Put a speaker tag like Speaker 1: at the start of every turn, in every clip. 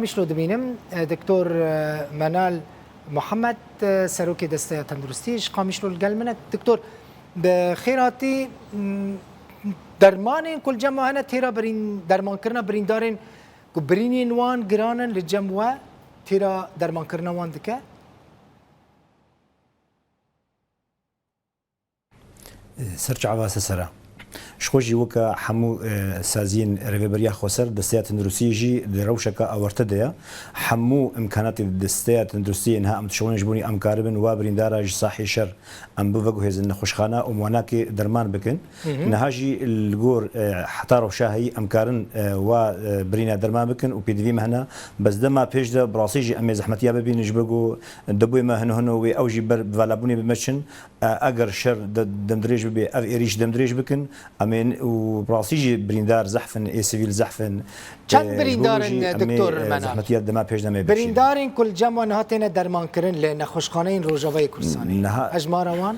Speaker 1: مشلو دبینم دکتر منال محمد سروک دسته تندرستیش قامشلو الگلمنه دکتر بخیراتی درمان کل جمع هنه تیرا برین درمان کرنا برین دارین کو برینین وان گرانن لجمع تیرا درمان کرنا وان دکه
Speaker 2: سرچ عواس سرا شخوجي وكا حمو سازين ريفيبريا خوسر دستيات اندروسيجي دروشكا اورتديا حمو امكانات دستيات اندروسي انها ام تشون جبوني ام كاربن وابرين دارج صحي شر ام بوغو هزن خوشخانه وموناكي درمان بكن نهاجي الجور حطارو شاهي ام كارن وبرينا درمان بكن وبي دي مهنا بس دما بيج ده براسيجي ام زحمتيا ببين جبغو دبوي ما هنو وي اوجي بفالابوني بمشن اگر شر دمدريج بي اف ايريش دمدريج بكن امين وبراسيجي بريندار زحفن اي سيفيل زحفن
Speaker 1: چند بریندارن دکتر منال
Speaker 2: زحمتيات دما پیش دمه
Speaker 1: بریندارن کل جمع نهاتین درمان کرن ل نخوشخانه روجاوی کورسانی اجمار وان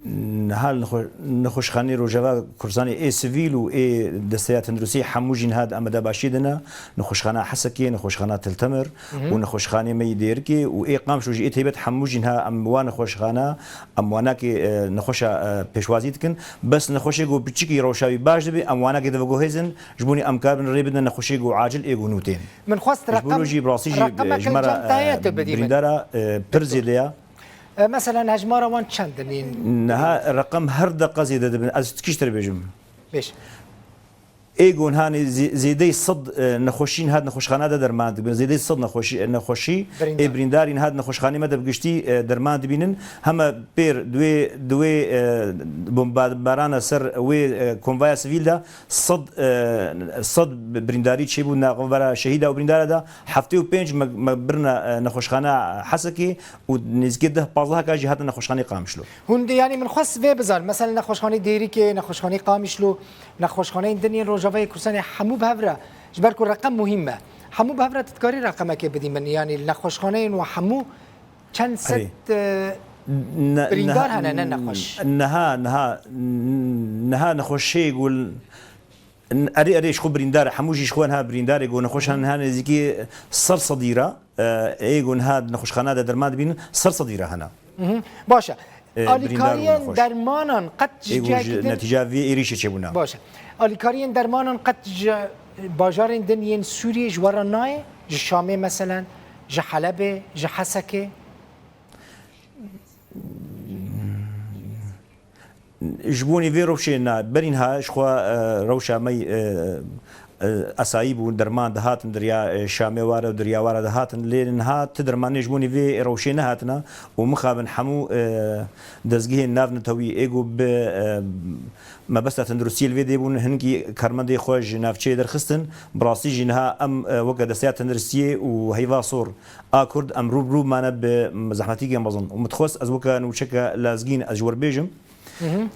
Speaker 2: نهال نخوشخانه روجاوا كورساني اي سيفيل و اي دستيات اندروسي حموجين هاد امدا باشيدنا نخوشخانه حسكي نخوشخانه تلتمر ونخوشخانه ميديركي و اي قامشو جي تيبت حموجينها اموان نخوشخانه امواناكي نخوشا بيشوازيتكن بس نخوشيغو بتشيكي روشاوي باش دبي امواناكي دفغو هيزن جبوني امكار ريبدنا نخوشيغو عاجل ايغو نوتين
Speaker 1: من خواست رقم
Speaker 2: جمرا بريندارا برزيليا
Speaker 1: مثلا هجمارة وان چندنين
Speaker 2: نها رقم هر دقة زيادة دبن از تكيشتر بيجم
Speaker 1: بيش
Speaker 2: ايجون هاني زيدي صد نخوشين هاد نخوشخانه درمان دبن زيدي صد نخوشي اي بريندارين هاد نخوشخانه ما دبقشتي درمان دبينن هما بير دوي بومبارانا سر وي كونفايا سيفيل دا صد برينداري تشيبو نغبرا شهيده او بريندار دا حفتي و بينج برنا نخوشخانه حسكي ونزقده بازها كاجي هاد نخوشخانه قامشلو
Speaker 1: هوندي يعني من خاص في بزار مثلا نخوشخانه ديريكي نخوشخانه قامشلو نخوشخانه دنيا روجاوی کورسانی حمو بهفره جبر کو رقم مهمه حمو بهفره تذكري رقمه که بدیم من يعني نخوشخانه و حمو چند ست بريندار هنا نخوش
Speaker 2: نها نخوشي يقول اري شخو بريندار حموجي شخوانها بريندار يقول نخوشان هنا زيكي صر صديره يقول هاد نخوشخانه درمان بين صر صديره هنا
Speaker 1: باشه آلیکاریان درمانان قد
Speaker 2: نتیجه وی ایریشه چه بونا
Speaker 1: باشه آلیکاریان درمانان قد باجارین دنیین سوریه جواران نای جشامه مثلا جحلبه جحسکه
Speaker 2: جبوني في روشينا برينها شخوا روشا مي اسايب ودرمان دهاتن دريا شامي واره ودريا واره دهاتن لينها تدرمان جبوني في روشينا هاتنا ومخابن حمو دزغي ناف نتوي ايغو ب ما بس تندرسي الفيديو بون هنكي كارمندي خوج نافشي درخستن براسي جنها ام وقت دسيات تندرسي وهيفا صور اكورد ام روب معنا بزحمتي جنبظن ومتخص ازوكا نوشكا لازقين ازور بيجم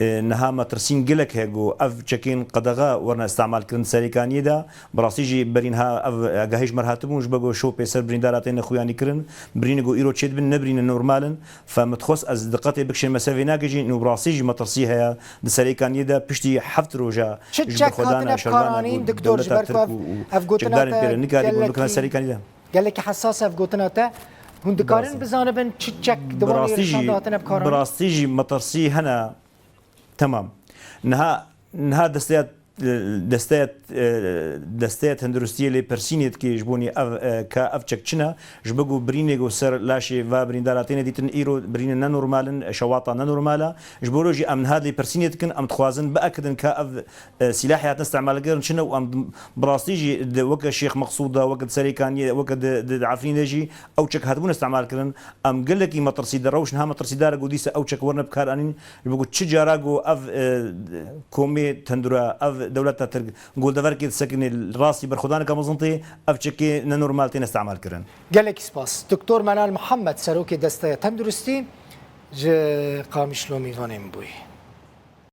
Speaker 2: نها ما ترسين قلك هيجو اف تشكين قدغا ورنا استعمال كن سريكانيه دا براسيجي برينها اف جاهيج مرهاتبون جبغو شو بيسر برينداراتين خوياني كرن برينغو ايرو تشيد بن نبرين نورمالن فمتخص از دقتي بكشن مسافينا كيجي نو براسيجي ما ترسيها د سريكانيه دا بشتي حفت روجا
Speaker 1: خدانا شربان دكتور جبركو اف غوتنا
Speaker 2: سريكانيه
Speaker 1: قال لك حساسه في غوتنا هندكارن بزانبن تشك دواني رشاداتنا بكاران
Speaker 2: براسيجي ما ترسي هنا تمام نها دستيات هندروستيه لي برسينيت كي جبوني كاف تشكنا جبغو برينيغو سر لاشي فا برينداراتين ديتن ايرو برين نورمالن شواطه نورمالا جبولوجي ام هاد لي برسينيت كن ام تخوازن باكدن كاف سلاحيات نستعمل غير شنو ام براسيجي وك الشيخ مقصوده وقت سريكانيه وقت عفرين يجي او تشك هادبون استعمال كرن ام قال لك مطرسي دروش نها مطرسي دار قديسه او تشك ورنا بكار انين جبغو تشجاراغو اف كومي تندرا اف دولتها ترق نقول دفرك سكن الراسي برخدان كمزنطي افشكي نورمال تين استعمال كرن
Speaker 1: قالك سباس دكتور منال محمد سروكي دسته تندرستي ج قامشلو ميفانين بوي